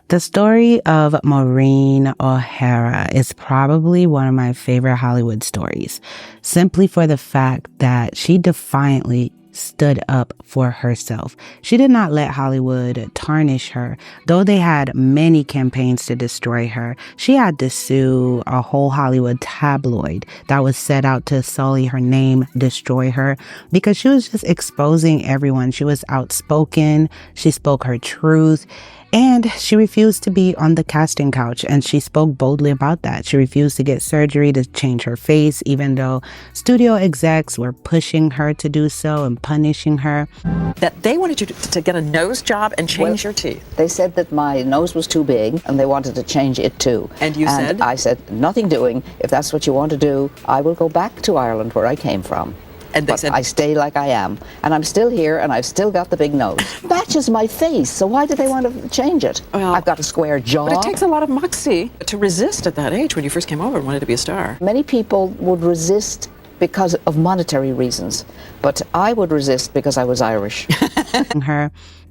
The story of Maureen O'Hara is probably one of my favorite Hollywood stories, simply for the fact that she defiantly stood up for herself. She did not let Hollywood tarnish her. Though they had many campaigns to destroy her, she had to sue a whole Hollywood tabloid that was set out to sully her name, destroy her, because she was just exposing everyone. She was outspoken. She spoke her truth. And she refused to be on the casting couch, and she spoke boldly about that. She refused to get surgery to change her face, even though studio execs were pushing her to do so and punishing her. That they wanted you to get a nose job and change your teeth. They said that my nose was too big, and they wanted to change it too. And you said? I said, nothing doing. If that's what you want to do, I will go back to Ireland, where I came from. And they but said, I stay like I am, and I'm still here, and I've still got the big nose. Matches my face, so why do they want to change it? Well, I've got a square jaw. But it takes a lot of moxie to resist at that age when you first came over and wanted to be a star. Many people would resist because of monetary reasons, but I would resist because I was Irish.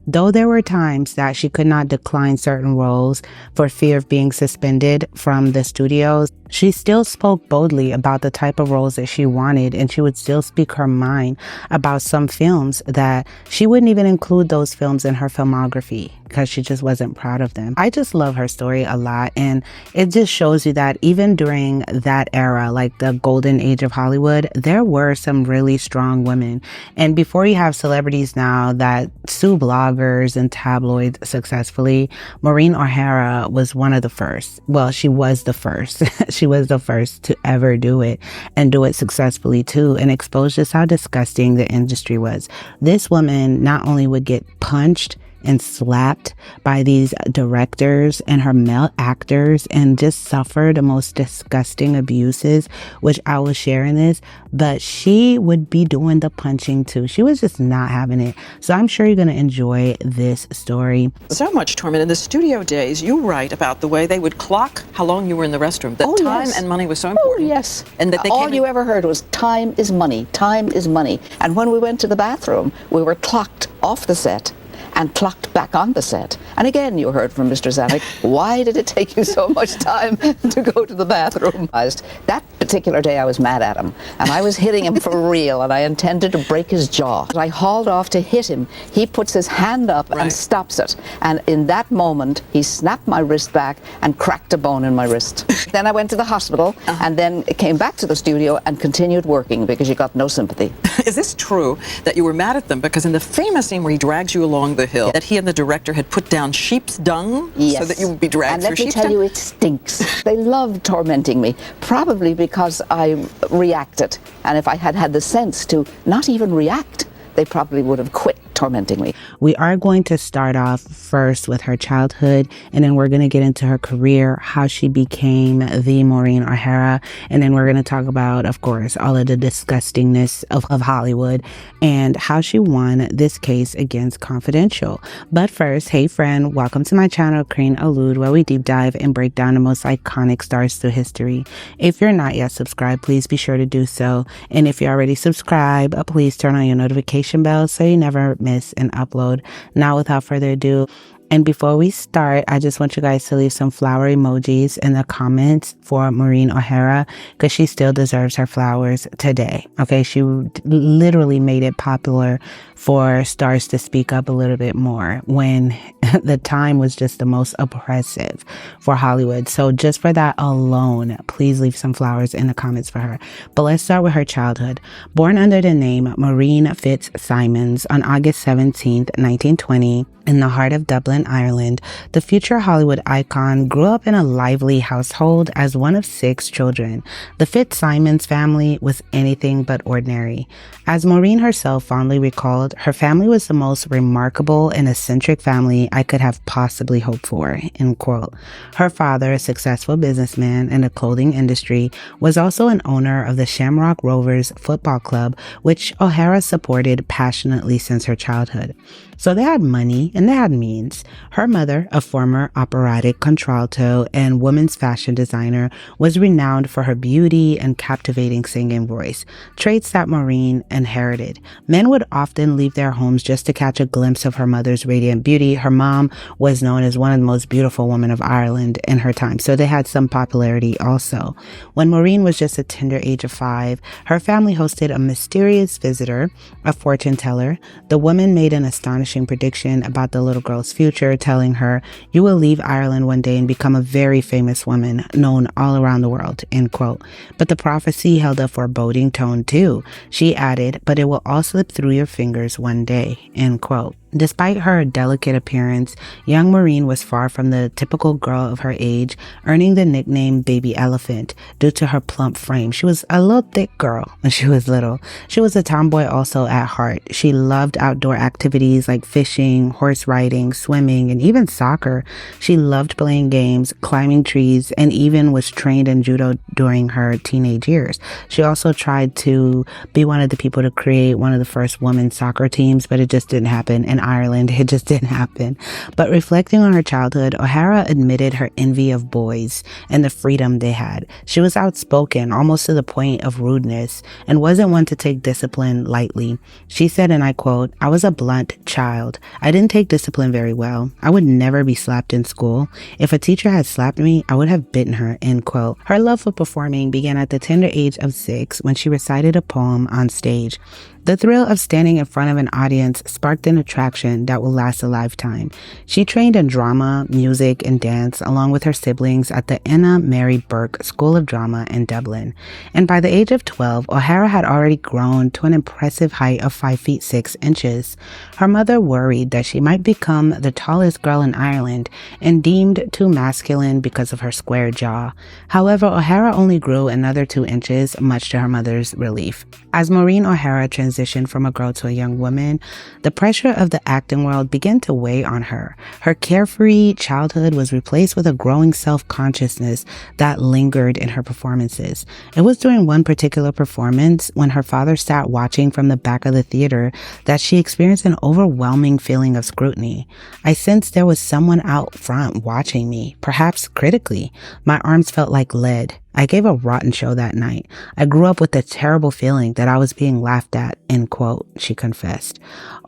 Though there were times that she could not decline certain roles for fear of being suspended from the studios, she still spoke boldly about the type of roles that she wanted, and she would still speak her mind about some films that she wouldn't even include those films in her filmography because she just wasn't proud of them. I just love her story a lot, and it just shows you that even during that era, like the golden age of Hollywood, there were some really strong women. And before you have celebrities now that sue bloggers and tabloids successfully, Maureen O'Hara was one of the first. Well, she was the first. She was the first to ever do it, and do it successfully too, and expose just how disgusting the industry was. This woman not only would get punched and slapped by these directors and her male actors and just suffer the most disgusting abuses, which I will share in this, but she would be doing the punching too. She was just not having it. So I'm sure you're going to enjoy this story. So much torment. In the studio days, you write about the way they would clock how long you were in the restroom. That time and money was so important. Oh, yes. And that they all you ever heard was time is money, time is money. And when we went to the bathroom, we were clocked off the set and clocked back on the set. And again, you heard from Mr. Zanuck, why did it take you so much time to go to the bathroom? That particular day, I was mad at him, and I was hitting him for real, and I intended to break his jaw. I hauled off to hit him. He puts his hand up and stops it. And in that moment, he snapped my wrist back and cracked a bone in my wrist. Then I went to the hospital, and then came back to the studio and continued working because you got no sympathy. Is this true that you were mad at them? Because in the famous scene where he drags you along the hill, that he and the director had put down sheep's dung so that you would be dragged through sheep's dung? And let me tell you, it stinks. They loved tormenting me, probably because I reacted. And if I had had the sense to not even react, they probably would have quit tormenting me. We are going to start off first with her childhood, and then we're going to get into her career, how she became the Maureen O'Hara, and then we're going to talk about, of course, all of the disgustingness of Hollywood and how she won this case against Confidential. But first, hey friend, welcome to my channel, Maureen O'Hara, where we deep dive and break down the most iconic stars through history. If you're not yet subscribed, please be sure to do so. And if you're already subscribed, please turn on your notification bell so you never miss an upload. Now, without further ado, and before we start, I just want you guys to leave some flower emojis in the comments for Maureen O'Hara, because she still deserves her flowers today. Okay, she literally made it popular for stars to speak up a little bit more when the time was just the most oppressive for Hollywood. So just for that alone, please leave some flowers in the comments for her. But let's start with her childhood. Born under the name Maureen Fitzsimons on August 17th, 1920, in the heart of Dublin, Ireland, the future Hollywood icon grew up in a lively household as one of 6 children. The Fitzsimons family was anything but ordinary. As Maureen herself fondly recalled, her family was the most remarkable and eccentric family I could have possibly hoped for, end quote. Her father, a successful businessman in the clothing industry, was also an owner of the Shamrock Rovers football club, which O'Hara supported passionately since her childhood. So they had money, and they had means. Her mother, a former operatic contralto and women's fashion designer, was renowned for her beauty and captivating singing voice, traits that Maureen inherited. Men would often leave their homes just to catch a glimpse of her mother's radiant beauty. Her mom was known as one of the most beautiful women of Ireland in her time, so they had some popularity also. When Maureen was just a tender age of 5, her family hosted a mysterious visitor, a fortune teller. The woman made an astonishing prediction about the little girl's future, telling her, "You will leave Ireland one day and become a very famous woman, known all around the world," end quote. But the prophecy held a foreboding tone too. She added, "But it will all slip through your fingers one day," end quote. Despite her delicate appearance, young Maureen was far from the typical girl of her age, earning the nickname Baby Elephant due to her plump frame. She was a little thick girl when she was little. She was a tomboy also at heart. She loved outdoor activities like fishing, horse riding, swimming, and even soccer. She loved playing games, climbing trees, and even was trained in judo during her teenage years. She also tried to be one of the people to create one of the first women's soccer teams, but it just didn't happen. In Ireland, it just didn't happen. But reflecting on her childhood, O'Hara admitted her envy of boys and the freedom they had. She was outspoken, almost to the point of rudeness, and wasn't one to take discipline lightly. She said, and I quote, "I was a blunt child. I didn't take discipline very well. I would never be slapped in school. If a teacher had slapped me, I would have bitten her," end quote. Her love for performing began at the tender age of 6 when she recited a poem on stage. The thrill of standing in front of an audience sparked an attraction that will last a lifetime. She trained in drama, music, and dance along with her siblings at the Anna Mary Burke School of Drama in Dublin. And by the age of 12, O'Hara had already grown to an impressive height of 5 feet 6 inches. Her mother worried that she might become the tallest girl in Ireland and deemed too masculine because of her square jaw. However, O'Hara only grew another 2 inches, much to her mother's relief. As Maureen O'Hara transitioned from a girl to a young woman, the pressure of the acting world began to weigh on her. Her carefree childhood was replaced with a growing self-consciousness that lingered in her performances. It was during one particular performance, when her father sat watching from the back of the theater, that she experienced an overwhelming feeling of scrutiny. "I sensed there was someone out front watching me, perhaps critically. My arms felt like lead. I gave a rotten show that night. I grew up with the terrible feeling that I was being laughed at," end quote, she confessed.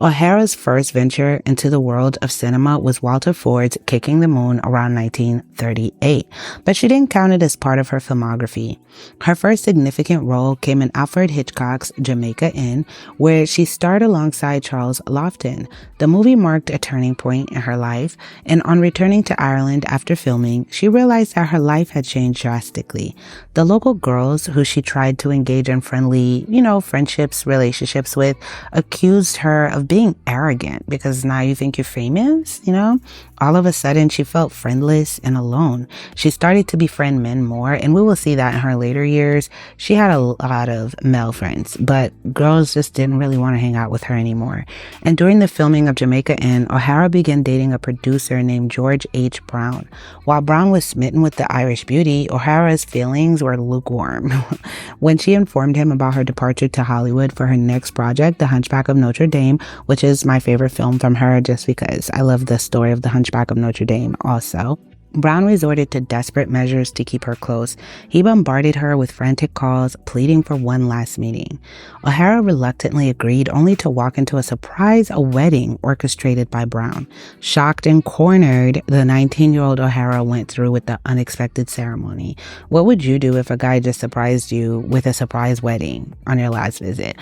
O'Hara's first venture into the world of cinema was Walter Ford's Kicking the Moon around 1938, but she didn't count it as part of her filmography. Her first significant role came in Alfred Hitchcock's Jamaica Inn, where she starred alongside Charles Laughton. The movie marked a turning point in her life, and on returning to Ireland after filming, she realized that her life had changed drastically. The local girls who she tried to engage in friendly, friendships, relationships with, accused her of being arrogant because now you think you're famous, All of a sudden, she felt friendless and alone. She started to befriend men more, and we will see that in her later years. She had a lot of male friends, but girls just didn't really want to hang out with her anymore. And during the filming of Jamaica Inn, O'Hara began dating a producer named George H. Brown. While Brown was smitten with the Irish beauty, O'Hara's feelings were lukewarm. When she informed him about her departure to Hollywood for her next project, The Hunchback of Notre Dame, which is my favorite film from her just because I love the story of The Hunchback of Notre Dame also, Brown resorted to desperate measures to keep her close. He bombarded her with frantic calls, pleading for one last meeting. O'Hara reluctantly agreed, only to walk into a surprise wedding orchestrated by Brown. Shocked and cornered, the 19-year-old O'Hara went through with the unexpected ceremony. What would you do if a guy just surprised you with a surprise wedding on your last visit?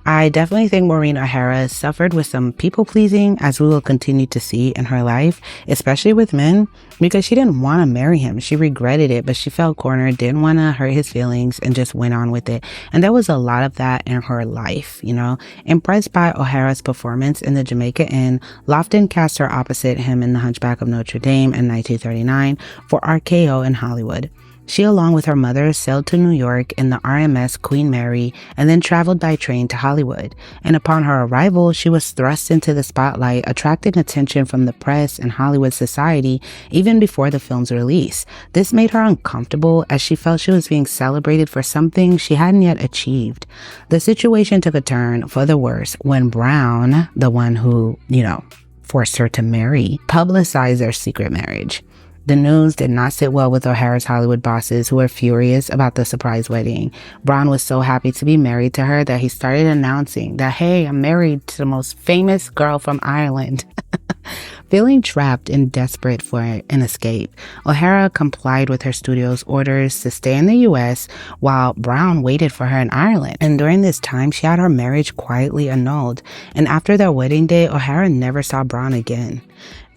I definitely think Maureen O'Hara suffered with some people-pleasing, as we will continue to see in her life, especially with men, because she didn't want to marry him. She regretted it, but she felt cornered, didn't want to hurt his feelings, and just went on with it. And there was a lot of that in her life, Impressed by O'Hara's performance in the Jamaica Inn, Laughton cast her opposite him in The Hunchback of Notre Dame in 1939 for RKO in Hollywood. She, along with her mother, sailed to New York in the RMS Queen Mary and then traveled by train to Hollywood. And upon her arrival, she was thrust into the spotlight, attracting attention from the press and Hollywood society even before the film's release. This made her uncomfortable as she felt she was being celebrated for something she hadn't yet achieved. The situation took a turn for the worse when Brown, the one who, forced her to marry, publicized their secret marriage. The news did not sit well with O'Hara's Hollywood bosses, who were furious about the surprise wedding. Brown was so happy to be married to her that he started announcing that, hey, I'm married to the most famous girl from Ireland. Feeling trapped and desperate for an escape, O'Hara complied with her studio's orders to stay in the U.S. while Brown waited for her in Ireland. And during this time, she had her marriage quietly annulled. And after their wedding day, O'Hara never saw Brown again.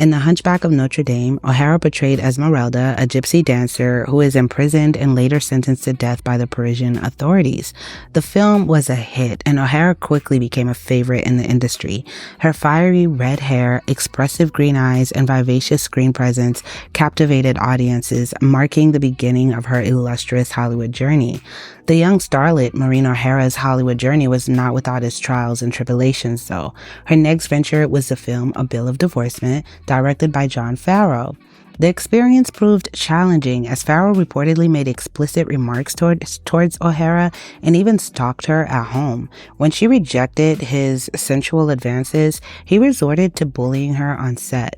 In The Hunchback of Notre Dame, O'Hara portrayed Esmeralda, a gypsy dancer who is imprisoned and later sentenced to death by the Parisian authorities. The film was a hit, and O'Hara quickly became a favorite in the industry. Her fiery red hair, expressive green eyes, and vivacious screen presence captivated audiences, marking the beginning of her illustrious Hollywood journey. The young starlet, Maureen O'Hara's Hollywood journey was not without its trials and tribulations, though. Her next venture was the film A Bill of Divorcement, directed by Jon Favreau. The experience proved challenging, as Favreau reportedly made explicit remarks towards O'Hara and even stalked her at home. When she rejected his sensual advances, he resorted to bullying her on set.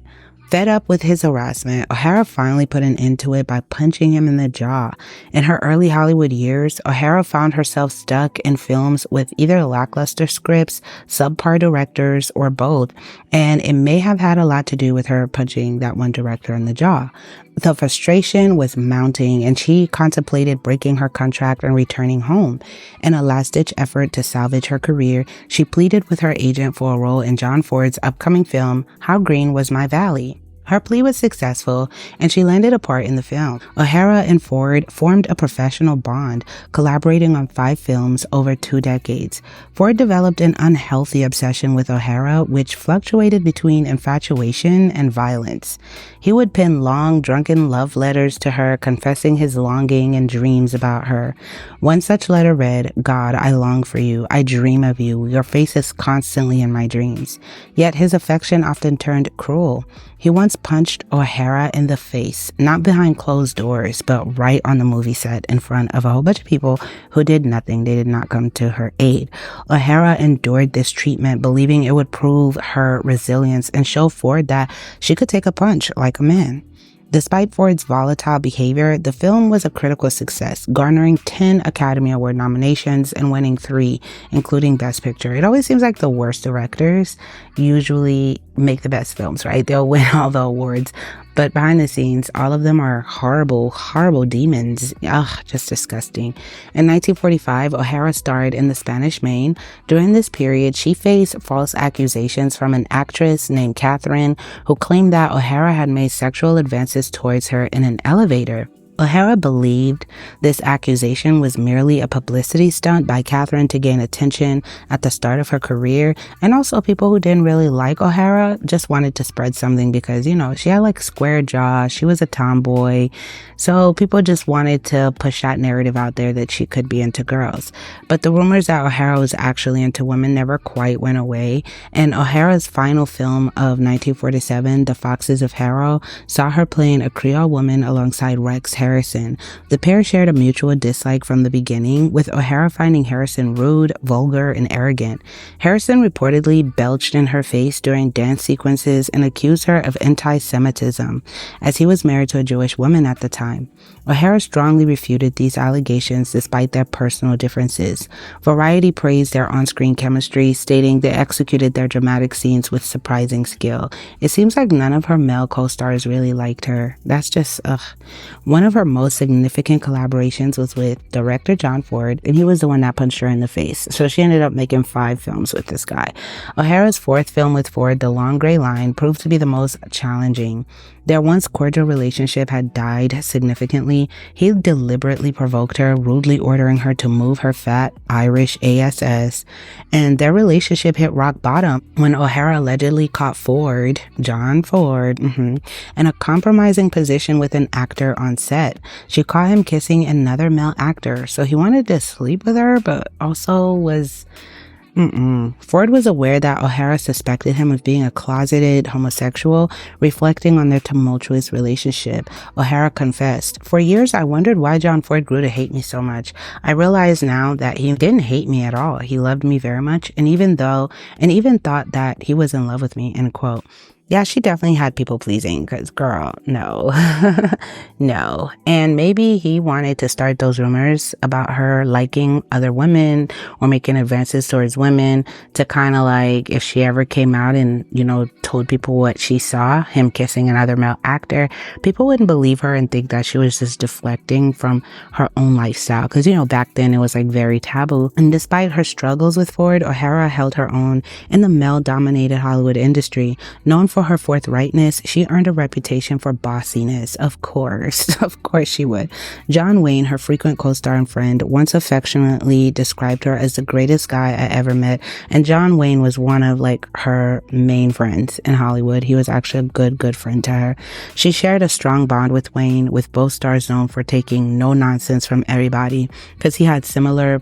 Fed up with his harassment, O'Hara finally put an end to it by punching him in the jaw. In her early Hollywood years, O'Hara found herself stuck in films with either lackluster scripts, subpar directors, or both, and it may have had a lot to do with her punching that one director in the jaw. The frustration was mounting, and she contemplated breaking her contract and returning home. In a last-ditch effort to salvage her career, she pleaded with her agent for a role in John Ford's upcoming film, How Green Was My Valley? Her plea was successful, and she landed a part in the film. O'Hara and Ford formed a professional bond, collaborating on 5 films over 2 decades. Ford developed an unhealthy obsession with O'Hara, which fluctuated between infatuation and violence. He would pen long, drunken love letters to her, confessing his longing and dreams about her. One such letter read, "God, I long for you. I dream of you. Your face is constantly in my dreams." Yet his affection often turned cruel. He once punched O'Hara in the face, not behind closed doors, but right on the movie set in front of a whole bunch of people who did nothing. They did not come to her aid. O'Hara endured this treatment, believing it would prove her resilience and show Ford that she could take a punch like a man. Despite Ford's volatile behavior, the film was a critical success, garnering 10 Academy Award nominations and winning 3, including Best Picture. It always seems like the worst directors usually make the best films, right? They'll win all the awards. But behind the scenes, all of them are horrible, horrible demons. Ugh, just disgusting. In 1945, O'Hara starred in The Spanish Main. During this period, she faced false accusations from an actress named Catherine, who claimed that O'Hara had made sexual advances towards her in an elevator. O'Hara believed this accusation was merely a publicity stunt by Catherine to gain attention at the start of her career, and also people who didn't really like O'Hara just wanted to spread something because, you know, she had like square jaw, she was a tomboy, so people just wanted to push that narrative out there that she could be into girls. But the rumors that O'Hara was actually into women never quite went away, and O'Hara's final film of 1947, The Foxes of Harrow, saw her playing a Creole woman alongside Rex Harrison. The pair shared a mutual dislike from the beginning, with O'Hara finding Harrison rude, vulgar, and arrogant. Harrison reportedly belched in her face during dance sequences and accused her of anti-Semitism, as he was married to a Jewish woman at the time. O'Hara strongly refuted these allegations despite their personal differences. Variety praised their on-screen chemistry, stating they executed their dramatic scenes with surprising skill. It seems like none of her male co-stars really liked her. That's just, ugh. One of her most significant collaborations was with director John Ford, and he was the one that punched her in the face. So she ended up making 5 films with this guy. O'Hara's 4th film with Ford, The Long Gray Line, proved to be the most challenging. Their once cordial relationship had died significantly. He deliberately provoked her, rudely ordering her to move her fat Irish ass, and their relationship hit rock bottom when O'Hara allegedly caught Ford, John Ford, in a compromising position with an actor on set. She caught him kissing another male actor, so he wanted to sleep with her, but also was... Ford was aware that O'Hara suspected him of being a closeted homosexual, reflecting on their tumultuous relationship. O'Hara confessed, "For years I wondered why John Ford grew to hate me so much. I realize now that he didn't hate me at all. He loved me very much, and even thought that he was in love with me," end quote. Yeah, she definitely had people pleasing because, girl, no, no. And maybe he wanted to start those rumors about her liking other women or making advances towards women to kind of like, if she ever came out and, told people what she saw, him kissing another male actor, people wouldn't believe her and think that she was just deflecting from her own lifestyle. Because, back then it was like very taboo. And despite her struggles with Ford, O'Hara held her own in the male-dominated Hollywood industry. Known for her forthrightness, she earned a reputation for bossiness. Of course. Of course she would. John Wayne, her frequent co-star and friend, once affectionately described her as the greatest guy I ever met. And John Wayne was one of her main friends in Hollywood. He was actually a good friend to her. She shared a strong bond with Wayne, with both stars known for taking no nonsense from everybody because he had similar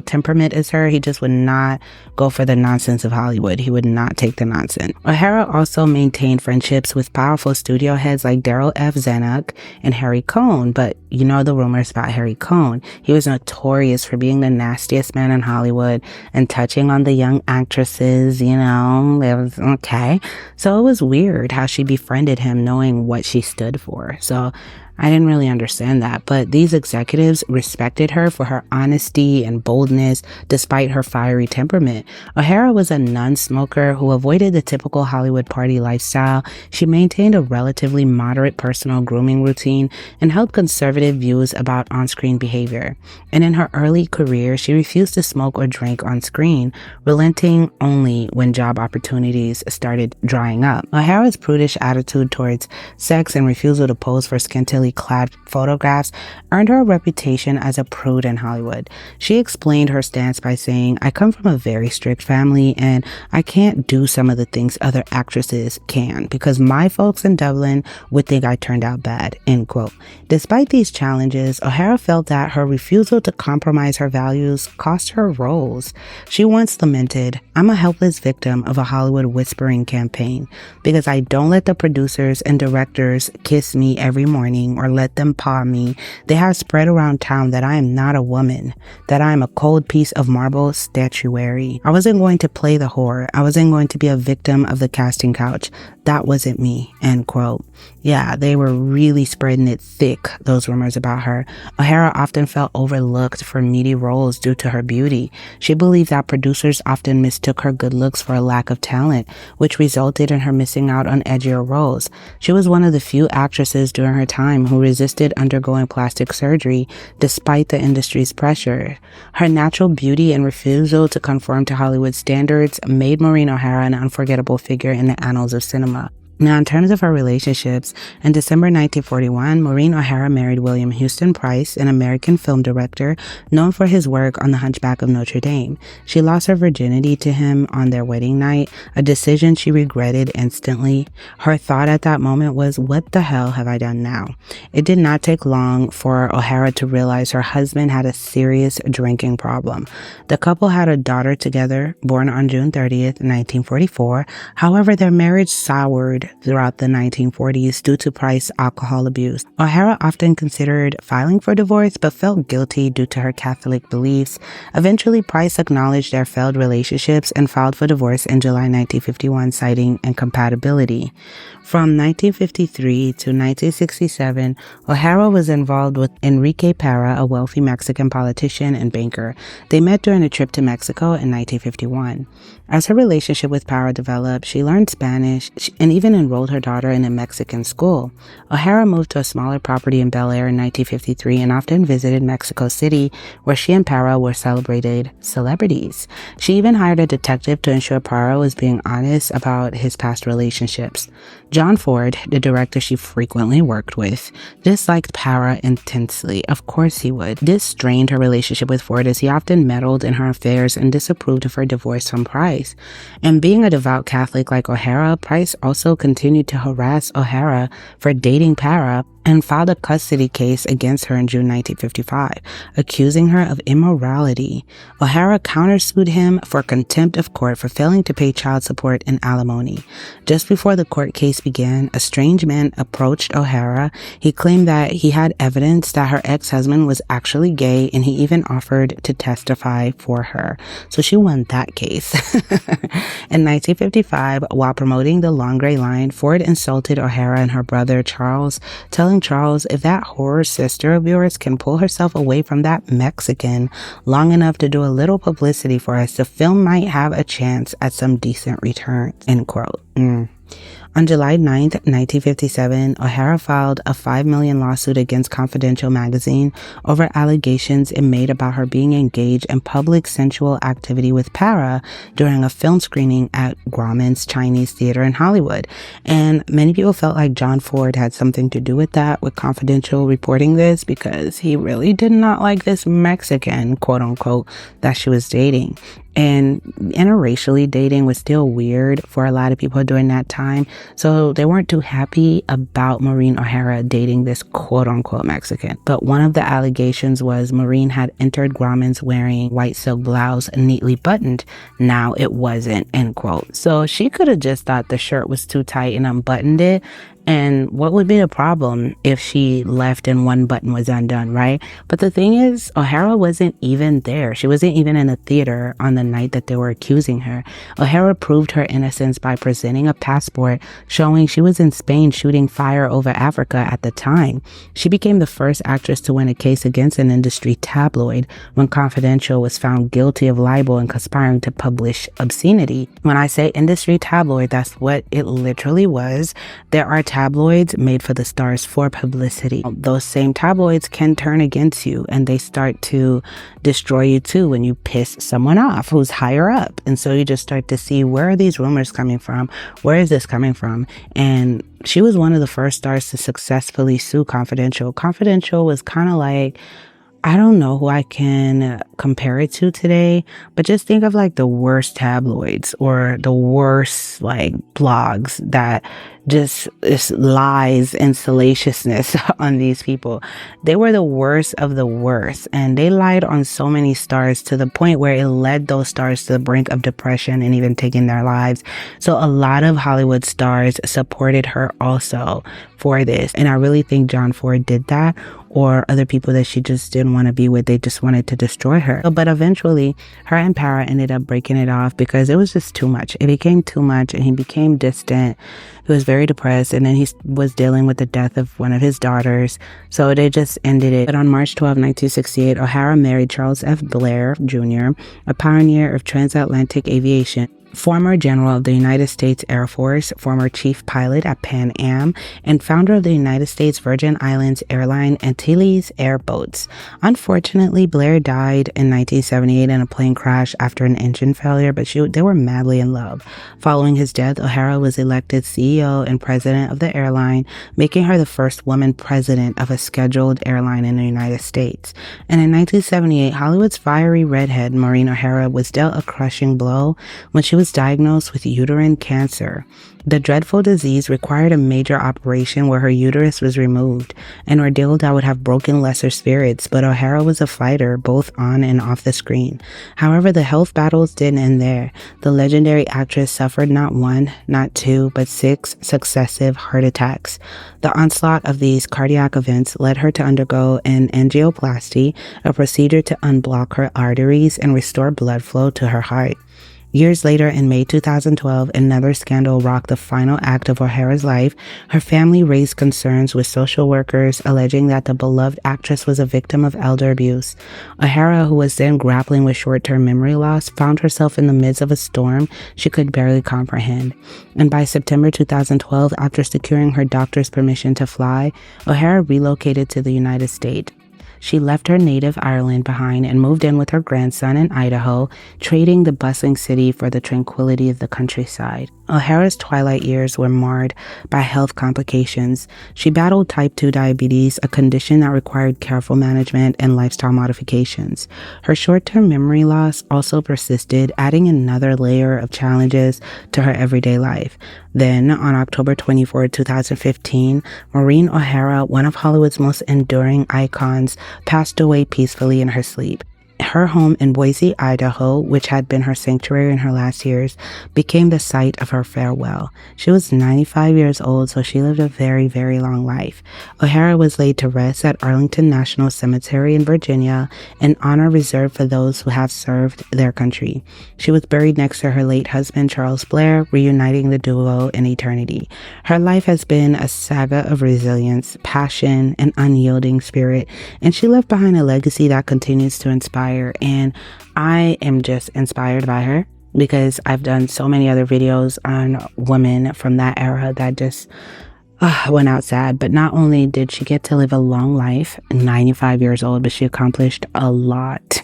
temperament as her. He just would not go for the nonsense of Hollywood. He would not take the nonsense. O'Hara also maintained friendships with powerful studio heads like Daryl F. Zanuck and Harry Cohn. But the rumors about Harry Cohn. He was notorious for being the nastiest man in Hollywood and touching on the young actresses, it was okay. So it was weird how she befriended him knowing what she stood for. So I didn't really understand that, but these executives respected her for her honesty and boldness despite her fiery temperament. O'Hara was a non-smoker who avoided the typical Hollywood party lifestyle. She maintained a relatively moderate personal grooming routine and held conservative views about on-screen behavior. And in her early career, she refused to smoke or drink on screen, relenting only when job opportunities started drying up. O'Hara's prudish attitude towards sex and refusal to pose for scantily clad photographs earned her a reputation as a prude in Hollywood. She explained her stance by saying, "I come from a very strict family and I can't do some of the things other actresses can because my folks in Dublin would think I turned out bad," end quote. Despite these challenges, O'Hara felt that her refusal to compromise her values cost her roles. She once lamented, "I'm a helpless victim of a Hollywood whispering campaign because I don't let the producers and directors kiss me every morning or let them paw me. They have spread around town that I am not a woman, that I am a cold piece of marble statuary. I wasn't going to play the whore. I wasn't going to be a victim of the casting couch. That wasn't me," end quote. Yeah, they were really spreading it thick, those rumors about her. O'Hara often felt overlooked for meaty roles due to her beauty. She believed that producers often mistook her good looks for a lack of talent, which resulted in her missing out on edgier roles. She was one of the few actresses during her time who resisted undergoing plastic surgery despite the industry's pressure. Her natural beauty and refusal to conform to Hollywood standards made Maureen O'Hara an unforgettable figure in the annals of cinema. Now, in terms of her relationships, in December 1941, Maureen O'Hara married William Houston Price, an American film director known for his work on The Hunchback of Notre Dame. She lost her virginity to him on their wedding night, a decision she regretted instantly. Her thought at that moment was, "What the hell have I done now?" It did not take long for O'Hara to realize her husband had a serious drinking problem. The couple had a daughter together, born on June 30th, 1944. However, their marriage soured throughout the 1940s due to Price's alcohol abuse. O'Hara often considered filing for divorce but felt guilty due to her Catholic beliefs. Eventually, Price acknowledged their failed relationships and filed for divorce in July 1951, citing incompatibility. From 1953 to 1967, O'Hara was involved with Enrique Parra, a wealthy Mexican politician and banker. They met during a trip to Mexico in 1951. As her relationship with Parra developed, she learned Spanish and even enrolled her daughter in a Mexican school. O'Hara moved to a smaller property in Bel Air in 1953 and often visited Mexico City, where she and Parra were celebrated celebrities. She even hired a detective to ensure Parra was being honest about his past relationships. John Ford, the director she frequently worked with, disliked Parra intensely. Of course he would. This strained her relationship with Ford as he often meddled in her affairs and disapproved of her divorce from Price. And being a devout Catholic like O'Hara, Price also continued to harass O'Hara for dating Parra. and filed a custody case against her in June 1955, accusing her of immorality. O'Hara countersued him for contempt of court for failing to pay child support and alimony. Just before the court case began, a strange man approached O'Hara. He claimed that he had evidence that her ex-husband was actually gay, and he even offered to testify for her. So she won that case. In 1955, while promoting the Long Gray Line, Ford insulted O'Hara and her brother Charles, telling Charles, "If that horror sister of yours can pull herself away from that Mexican long enough to do a little publicity for us, the film might have a chance at some decent return," end quote. On July 9th, 1957, O'Hara filed a $5 million lawsuit against Confidential magazine over allegations it made about her being engaged in public sensual activity with Para during a film screening at Grauman's Chinese Theater in Hollywood. And many people felt like John Ford had something to do with that, with Confidential reporting this, because he really did not like this Mexican, quote unquote, that she was dating. And interracially dating was still weird for a lot of people during that time. So they weren't too happy about Maureen O'Hara dating this quote-unquote Mexican. But one of the allegations was Maureen had entered Grauman's wearing white silk blouse neatly buttoned. Now it wasn't, end quote. So she could have just thought the shirt was too tight and unbuttoned it. And what would be the problem if she left and one button was undone, right? But the thing is, O'Hara wasn't even there. She wasn't even in a theater on the night that they were accusing her. O'Hara proved her innocence by presenting a passport showing she was in Spain shooting Fire Over Africa at the time. She became the first actress to win a case against an industry tabloid when Confidential was found guilty of libel and conspiring to publish obscenity. When I say industry tabloid, that's what it literally was. There are tabloids made for the stars for publicity. Those same tabloids can turn against you, and they start to destroy you too when you piss someone off who's higher up. And so you just start to see, where are these rumors coming from? Where is this coming from? And she was one of the first stars to successfully sue Confidential. Confidential was kind of like, I don't know who I can compare it to today, but just think of like the worst tabloids or the worst like blogs that just is lies and salaciousness on these people. They were the worst of the worst, and they lied on so many stars to the point where it led those stars to the brink of depression and even taking their lives. So a lot of Hollywood stars supported her also for this, and I really think John Ford did that, or other people that she just didn't want to be with. They just wanted to destroy her. But eventually, her and Para ended up breaking it off because it was just too much. It became too much, and he became distant. He was very depressed, and then he was dealing with the death of one of his daughters. So they just ended it. But on March 12, 1968, O'Hara married Charles F. Blair, Jr., a pioneer of transatlantic aviation, former general of the United States Air Force, former chief pilot at Pan Am, and founder of the United States Virgin Islands airline Antilles Airboats. Unfortunately, Blair died in 1978 in a plane crash after an engine failure, but they were madly in love. Following his death, O'Hara was elected CEO and president of the airline, making her the first woman president of a scheduled airline in the United States. And in 1978, Hollywood's fiery redhead Maureen O'Hara was dealt a crushing blow when she was diagnosed with uterine cancer. The dreadful disease required a major operation where her uterus was removed, an ordeal that would have broken lesser spirits, but O'Hara was a fighter both on and off the screen. However, the health battles didn't end there. The legendary actress suffered not one, not two, but 6 successive heart attacks. The onslaught of these cardiac events led her to undergo an angioplasty, a procedure to unblock her arteries and restore blood flow to her heart. Years later, in May 2012, another scandal rocked the final act of O'Hara's life. Her family raised concerns with social workers, alleging that the beloved actress was a victim of elder abuse. O'Hara, who was then grappling with short-term memory loss, found herself in the midst of a storm she could barely comprehend. And by September 2012, after securing her doctor's permission to fly, O'Hara relocated to the United States. She left her native Ireland behind and moved in with her grandson in Idaho, trading the bustling city for the tranquility of the countryside. O'Hara's twilight years were marred by health complications. She battled type 2 diabetes, a condition that required careful management and lifestyle modifications. Her short-term memory loss also persisted, adding another layer of challenges to her everyday life. Then, on October 24, 2015, Maureen O'Hara, one of Hollywood's most enduring icons, passed away peacefully in her sleep. Her home in Boise, Idaho, which had been her sanctuary in her last years, became the site of her farewell. She was 95 years old, so she lived a very, very long life. O'Hara was laid to rest at Arlington National Cemetery in Virginia, an honor reserved for those who have served their country. She was buried next to her late husband, Charles Blair, reuniting the duo in eternity. Her life has been a saga of resilience, passion, and unyielding spirit, and she left behind a legacy that continues to inspire. And I am just inspired by her because I've done so many other videos on women from that era that just went out sad. But not only did she get to live a long life, 95 years old, but she accomplished a lot.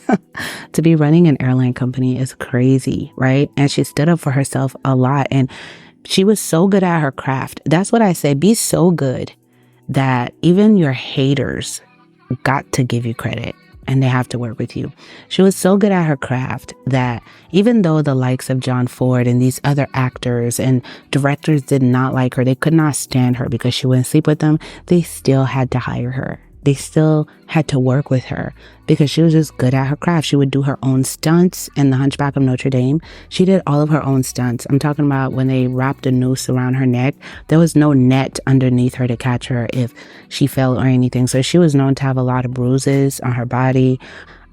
To be running an airline company is crazy, right? And she stood up for herself a lot. And she was so good at her craft. That's what I say. Be so good that even your haters got to give you credit. And they have to work with you. She was so good at her craft that even though the likes of John Ford and these other actors and directors did not like her, they could not stand her because she wouldn't sleep with them, they still had to hire her. They still had to work with her because she was just good at her craft. She would do her own stunts in The Hunchback of Notre Dame. She did all of her own stunts. I'm talking about when they wrapped a noose around her neck. There was no net underneath her to catch her if she fell or anything. So she was known to have a lot of bruises on her body.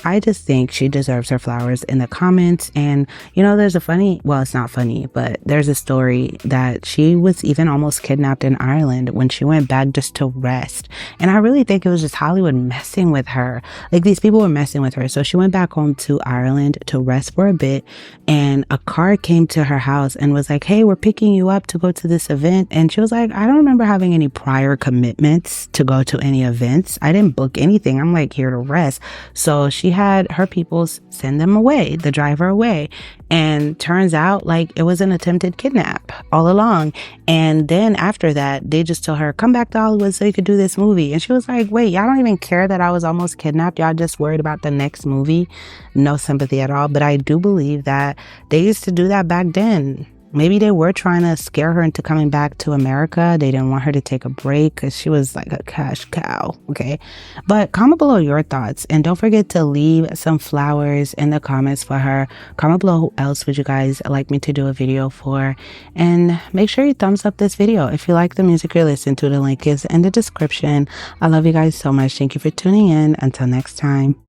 I just think she deserves her flowers in the comments. And, you know, there's a funny, well, it's not funny, but there's a story that she was even almost kidnapped in Ireland when she went back just to rest. And I really think it was just Hollywood messing with her. Like, these people were messing with her. So she went back home to Ireland to rest for a bit. And a car came to her house and was like, hey, we're picking you up to go to this event. And she was like, I don't remember having any prior commitments to go to any events. I didn't book anything. I'm like here to rest. So she had her people send them away, the driver away. And turns out like it was an attempted kidnap all along. And then after that, they just told her, come back to Hollywood so you could do this movie. And she was like, wait, y'all don't even care that I was almost kidnapped. Y'all just worried about the next movie. No sympathy at all. But I do believe that they used to do that back then. Maybe they were trying to scare her into coming back to America. They didn't want her to take a break because she was like a cash cow, okay? But comment below your thoughts. And don't forget to leave some flowers in the comments for her. Comment below who else would you guys like me to do a video for. And make sure you thumbs up this video. If you like the music you're listening to, the link is in the description. I love you guys so much. Thank you for tuning in. Until next time.